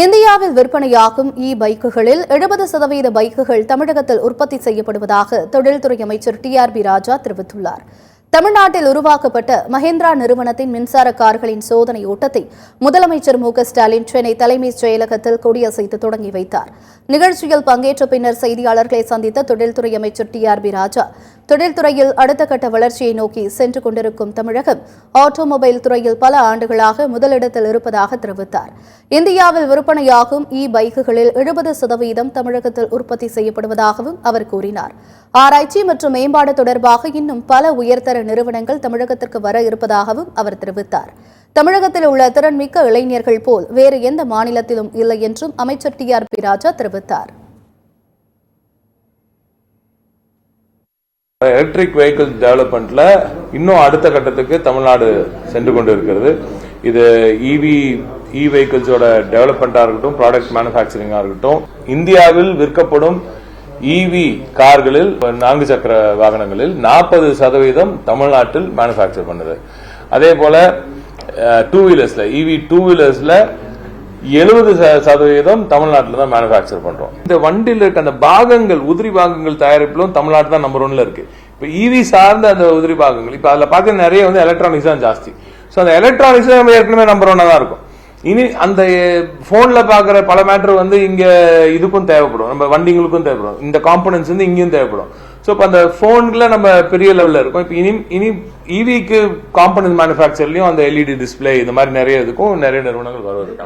இந்தியாவில் விற்பனையாகும் பைக்குகளில் 70% பைக்குகள் தமிழகத்தில் உற்பத்தி செய்யப்படுவதாக தொழில்துறை அமைச்சர் TRB ராஜா தெரிவித்துள்ளார். தமிழ்நாட்டில் உருவாக்கப்பட்ட மஹிந்திரா நிறுவனத்தின் மின்சார கார்களின் சோதனை ஓட்டத்தை முதலமைச்சர் மு க ஸ்டாலின் சென்னை தலைமைச் செயலகத்தில் கொடியசைத்து தொடங்கி வைத்தார். நிகழ்ச்சியில் பங்கேற்ற பின்னர் செய்தியாளர்களை சந்தித்த தொழில்துறை அமைச்சர் TRB ராஜா, தொழில்துறையில் அடுத்த கட்ட வளர்ச்சியை நோக்கி சென்று கொண்டிருக்கும் தமிழகம் ஆட்டோமொபைல் துறையில் பல ஆண்டுகளாக முதலிடத்தில் இருப்பதாக தெரிவித்தார். இந்தியாவில் விற்பனையாகும் பைக்குகளில் 70% தமிழகத்தில் உற்பத்தி செய்யப்படுவதாகவும் அவர் கூறினார். ஆராய்ச்சி மற்றும் மேம்பாடு தொடர்பாக இன்னும் பல உயர்தர நிறுவனங்கள் தமிழகத்திற்கு வர இருப்பதாகவும் அவர் தெரிவித்தார். தமிழகத்தில் உள்ள திறன்மிக்க இளைஞர்கள் போல் வேறு எந்த மாநிலத்திலும் இல்லை என்றும் அமைச்சர் TRB ராஜா தெரிவித்தார். எலக்ட்ரிக் வெஹிக்கிள் டெவலப்மெண்ட்ல இன்னும் அடுத்த கட்டத்துக்கு தமிழ்நாடு சென்று கொண்டு இருக்கிறது. இது இ வெஹிக்கிள்ஸோட டெவலப்மெண்டா இருக்கட்டும், ப்ராடக்ட் மேனுஃபேக்சரிங்கா இருக்கட்டும், இந்தியாவில் விற்கப்படும் இவி கார்களில் 4 சக்கர வாகனங்களில் 40% தமிழ்நாட்டில் மேனுஃபேக்சர் பண்ணுது. அதே போல டூ வீலர்ஸ்ல இவி டூ வீலர்ஸ்ல 70% தமிழ்நாட்டில் தான் மேனுஃபேக்சர் பண்றோம். இந்த வண்டியில் இருக்க அந்த பாகங்கள், உதிரி பாகங்கள் தயாரிப்பிலும் தமிழ்நாடு தான் நம்பர் 1ல இருக்கு. இப்ப இவி சார்ந்த அந்த உதிரி பாகங்கள் இப்ப அதுல பாத்தீங்கன்னா நிறைய எலக்ட்ரானிக்ஸ் தான் ஜாஸ்தி. சோ அந்த எலக்ட்ரானிக்ஸ் நம்ம ஏற்கனவே நம்பர் 1 தான் இருக்கும். இனி அந்த போன்ல பாக்குற பல மேட்டர் இங்க இதுக்கும் தேவைப்படும், நம்ம வண்டிங்களுக்கும் தேவைப்படும், இந்த காம்பனன்ட்ஸ் இங்கேயும் தேவைப்படும். சோ இப்ப அந்த போன்ல நம்ம பெரிய லெவல்ல இருக்கும். இப்ப இனி இவிக்கு காம்பனன்ட் மேனுஃபேக்சர்லயும் அந்த LED டிஸ்பிளே இந்த மாதிரி நிறைய இதுக்கும் நிறைய நிறுவனங்கள் வருவது.